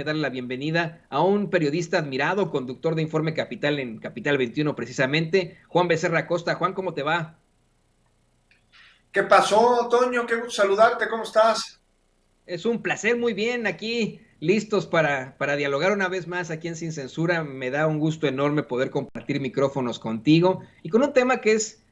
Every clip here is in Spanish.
darle la bienvenida a un periodista admirado, conductor de Informe Capital en Capital 21 precisamente, Juan Becerra Costa. Juan, ¿cómo te va? ¿Qué pasó, Toño? Qué gusto saludarte, ¿cómo estás? Es un placer, muy bien, aquí listos para dialogar una vez más aquí en Sin Censura. Me da un gusto enorme poder compartir micrófonos contigo y con un tema que es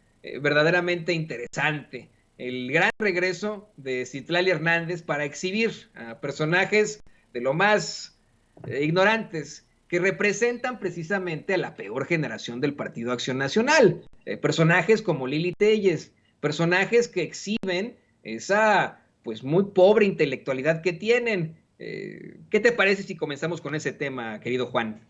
verdaderamente interesante. El gran regreso de Citlali Hernández para exhibir a personajes de lo más ignorantes que representan precisamente a la peor generación del Partido Acción Nacional. Personajes como Lili Telles, personajes que exhiben esa pues muy pobre intelectualidad que tienen. ¿Qué te parece si comenzamos con ese tema, querido Juan?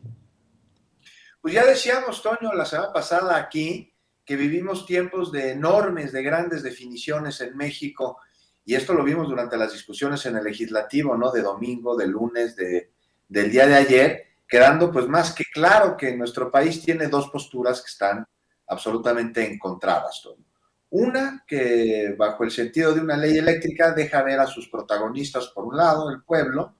Pues ya decíamos, Toño, la semana pasada aquí que vivimos tiempos de enormes, de grandes definiciones en México, y esto lo vimos durante las discusiones en el legislativo, ¿no? De domingo, de lunes, del día de ayer, quedando pues más que claro que nuestro país tiene dos posturas que están absolutamente encontradas, Toño. Una, que bajo el sentido de una ley eléctrica deja ver a sus protagonistas, por un lado, el pueblo,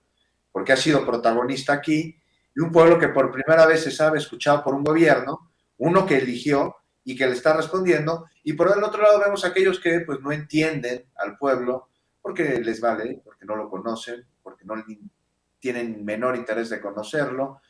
porque ha sido protagonista aquí, y un pueblo que por primera vez se sabe escuchado por un gobierno, uno que eligió y que le está respondiendo, y por el otro lado vemos a aquellos que pues no entienden al pueblo porque les vale, porque no lo conocen, porque no tienen menor interés de conocerlo,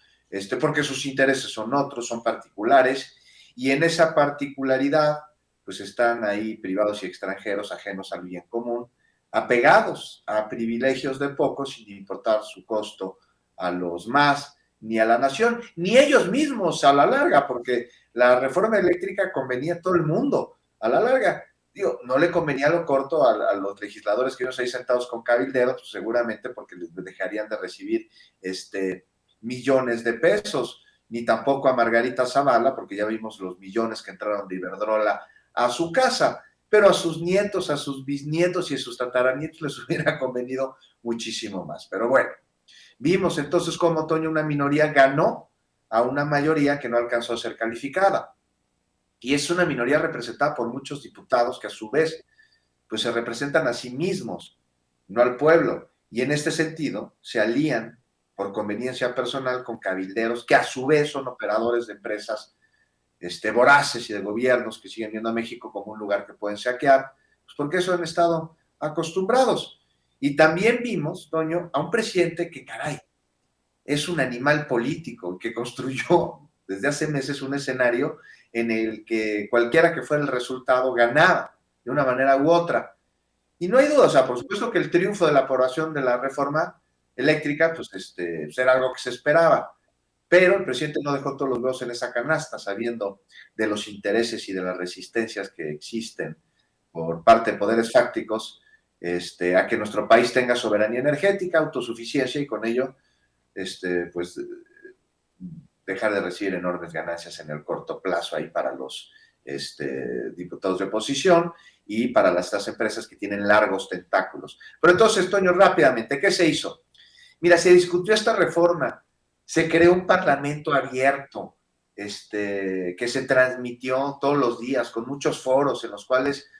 porque sus intereses son otros, son particulares, y en esa particularidad pues están ahí privados y extranjeros ajenos al bien común, apegados a privilegios de pocos sin importar su costo a los más, ni a la nación, ni ellos mismos a la larga, porque la reforma eléctrica convenía a todo el mundo a la larga. Digo, no le convenía a lo corto a los legisladores que ellos ahí sentados con cabilderos, pues seguramente porque les dejarían de recibir millones de pesos, ni tampoco a Margarita Zavala, porque ya vimos los millones que entraron de Iberdrola a su casa, pero a sus nietos, a sus bisnietos y a sus tataranietos les hubiera convenido muchísimo más. Pero bueno, vimos entonces cómo Toño, una minoría ganó a una mayoría que no alcanzó a ser calificada. Y es una minoría representada por muchos diputados que a su vez pues se representan a sí mismos, no al pueblo. Y en este sentido se alían por conveniencia personal con cabilderos que a su vez son operadores de empresas voraces y de gobiernos que siguen viendo a México como un lugar que pueden saquear, pues porque eso han estado acostumbrados. Y también vimos, Toño, a un presidente que, caray, es un animal político que construyó desde hace meses un escenario en el que cualquiera que fuera el resultado ganaba de una manera u otra. Y no hay duda, o sea, por supuesto que el triunfo de la aprobación de la reforma eléctrica, pues, era algo que se esperaba, pero el presidente no dejó todos los huevos en esa canasta, sabiendo de los intereses y de las resistencias que existen por parte de poderes fácticos a que nuestro país tenga soberanía energética, autosuficiencia y con ello pues dejar de recibir enormes ganancias en el corto plazo ahí para los diputados de oposición y para estas empresas que tienen largos tentáculos. Pero entonces, Toño, rápidamente, ¿qué se hizo? Mira, se discutió esta reforma, se creó un parlamento abierto, que se transmitió todos los días con muchos foros en los cuales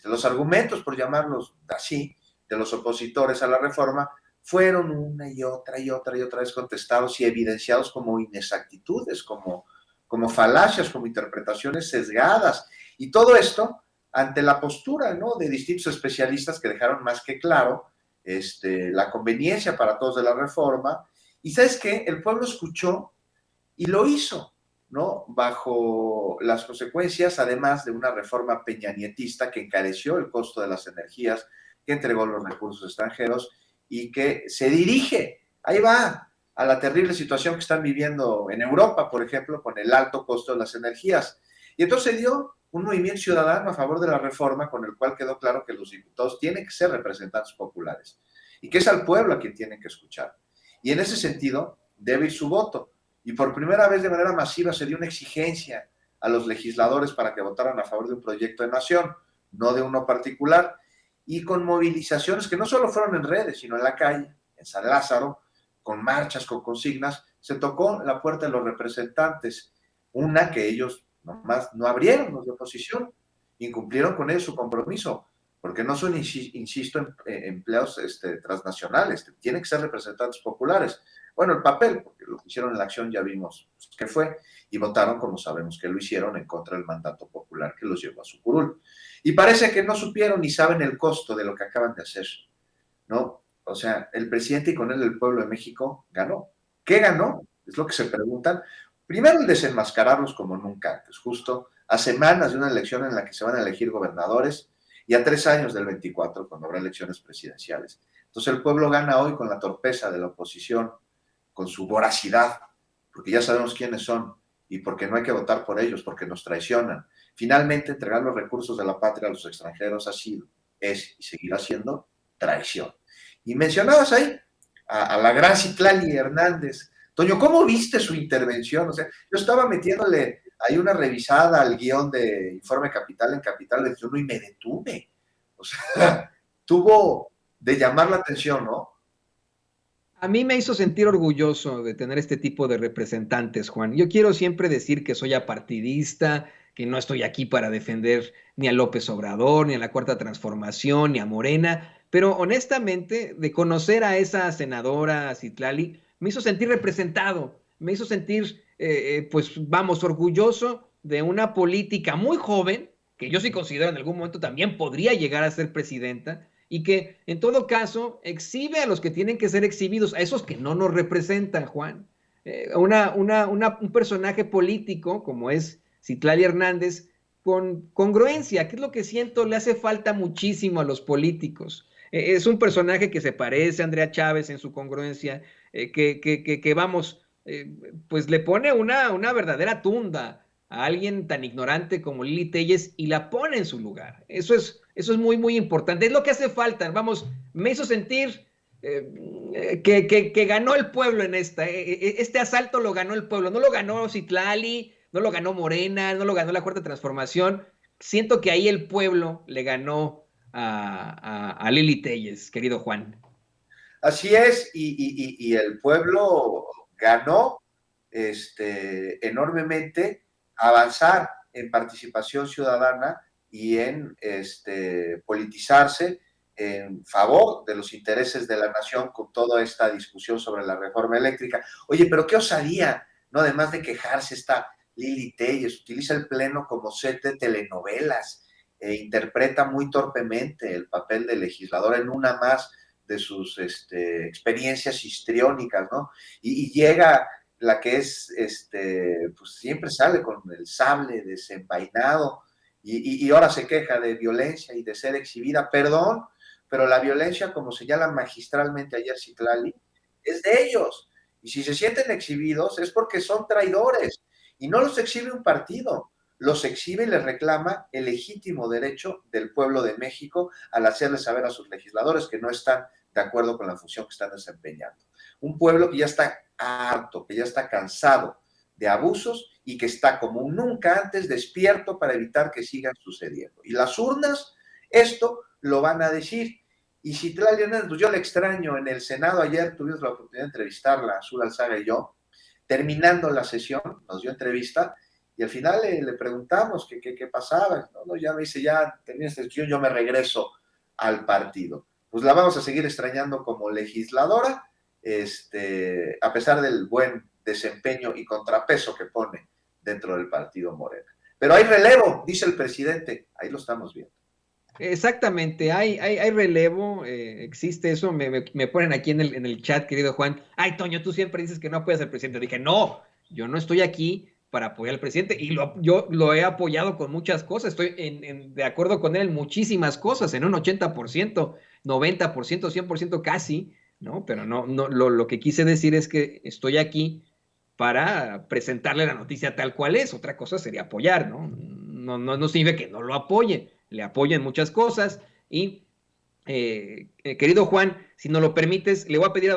los argumentos, por llamarlos así, de los opositores a la reforma fueron una y otra y otra y otra vez contestados y evidenciados como inexactitudes, como falacias, como interpretaciones sesgadas. Y todo esto ante la postura, ¿no?, de distintos especialistas que dejaron más que claro la conveniencia para todos de la reforma. Y ¿sabes qué? El pueblo escuchó y lo hizo, ¿no? Bajo las consecuencias, además de una reforma peñanietista que encareció el costo de las energías, que entregó los recursos extranjeros y que se dirige, ahí va, a la terrible situación que están viviendo en Europa, por ejemplo, con el alto costo de las energías. Y entonces se dio un movimiento ciudadano a favor de la reforma con el cual quedó claro que los diputados tienen que ser representantes populares y que es al pueblo a quien tienen que escuchar. Y en ese sentido debe ir su voto. Y por primera vez de manera masiva se dio una exigencia a los legisladores para que votaran a favor de un proyecto de nación, no de uno particular, y con movilizaciones que no solo fueron en redes, sino en la calle, en San Lázaro, con marchas, con consignas, se tocó la puerta de los representantes, una que ellos nomás no abrieron, los de oposición, incumplieron con ellos su compromiso. porque no son, insisto, empleados transnacionales, tienen que ser representantes populares. Bueno, el papel, porque lo que hicieron en la acción ya vimos que fue, y votaron como sabemos que lo hicieron en contra del mandato popular que los llevó a su curul. Y parece que no supieron ni saben el costo de lo que acaban de hacer, ¿no? O sea, el presidente y con él el pueblo de México ganó. ¿Qué ganó? Es lo que se preguntan. Primero, el desenmascararlos como nunca antes, justo a semanas de una elección en la que se van a elegir gobernadores y a 3 años del 24, cuando habrá elecciones presidenciales. Entonces el pueblo gana hoy con la torpeza de la oposición, con su voracidad, porque ya sabemos quiénes son y porque no hay que votar por ellos, porque nos traicionan. Finalmente, entregar los recursos de la patria a los extranjeros ha sido, es y seguirá siendo traición. Y mencionabas ahí a la gran Citlali Hernández. Toño, ¿cómo viste su intervención? O sea, yo estaba metiéndole ahí una revisada al guión de Informe Capital en Capital 21 y me detuve. O sea, tuvo de llamar la atención, ¿no? A mí me hizo sentir orgulloso de tener este tipo de representantes, Juan. Yo quiero siempre decir que soy apartidista, que no estoy aquí para defender ni a López Obrador, ni a la Cuarta Transformación, ni a Morena, pero honestamente, de conocer a esa senadora Citlali, me hizo sentir representado, me hizo sentir, pues vamos, orgulloso de una política muy joven, que yo sí considero en algún momento también podría llegar a ser presidenta, y que en todo caso exhibe a los que tienen que ser exhibidos, a esos que no nos representan, Juan. Un personaje político como es Citlali Hernández, con congruencia, que es lo que siento le hace falta muchísimo a los políticos. Es un personaje que se parece a Andrea Chávez en su congruencia, que vamos, pues le pone una verdadera tunda a alguien tan ignorante como Lili Telles y la pone en su lugar. Eso es muy, muy importante. Es lo que hace falta. Vamos, me hizo sentir que ganó el pueblo en esta. Este asalto lo ganó el pueblo. No lo ganó Citlali, no lo ganó Morena, no lo ganó la Cuarta Transformación. Siento que ahí el pueblo le ganó a Lili Telles, querido Juan. Así es, y el pueblo ganó enormemente avanzar en participación ciudadana y en politizarse en favor de los intereses de la nación con toda esta discusión sobre la reforma eléctrica. Oye, pero qué osadía, ¿no? Además de quejarse, esta Lili Telles utiliza el Pleno como set de telenovelas, interpreta muy torpemente el papel de legislador en una más de sus experiencias histriónicas, ¿no? Y llega la que es, pues siempre sale con el sable desenvainado y ahora se queja de violencia y de ser exhibida. Perdón, pero la violencia, como señala magistralmente ayer Citlali, es de ellos. Y si se sienten exhibidos es porque son traidores. Y no los exhibe un partido, los exhibe y les reclama el legítimo derecho del pueblo de México al hacerles saber a sus legisladores que no están de acuerdo con la función que están desempeñando. Un pueblo que ya está harto, que ya está cansado de abusos y que está como nunca antes despierto para evitar que sigan sucediendo. Y las urnas, esto lo van a decir. Y Citlali Hernández, pues yo la extraño en el Senado. Ayer tuvimos la oportunidad de entrevistarla, Azul Alzaga y yo. Terminando la sesión, nos dio entrevista y al final le preguntamos qué pasaba. No, ya me dice, ya terminé esta sesión, yo me regreso al partido. Pues la vamos a seguir extrañando como legisladora, a pesar del buen desempeño y contrapeso que pone dentro del partido Morena. Pero hay relevo, dice el presidente, ahí lo estamos viendo. Exactamente, hay relevo, existe eso, me ponen aquí en el chat, querido Juan, ay, Toño, tú siempre dices que no apoyas al presidente. Dije, no, yo no estoy aquí para apoyar al presidente y yo lo he apoyado con muchas cosas, estoy de acuerdo con él en muchísimas cosas, en un 80%, 90%, 100% casi, ¿no? Pero no, lo que quise decir es que estoy aquí para presentarle la noticia tal cual es. Otra cosa sería apoyar, ¿no? No significa que no lo apoye, le apoyo en muchas cosas y, querido Juan, si nos lo permites, le voy a pedir a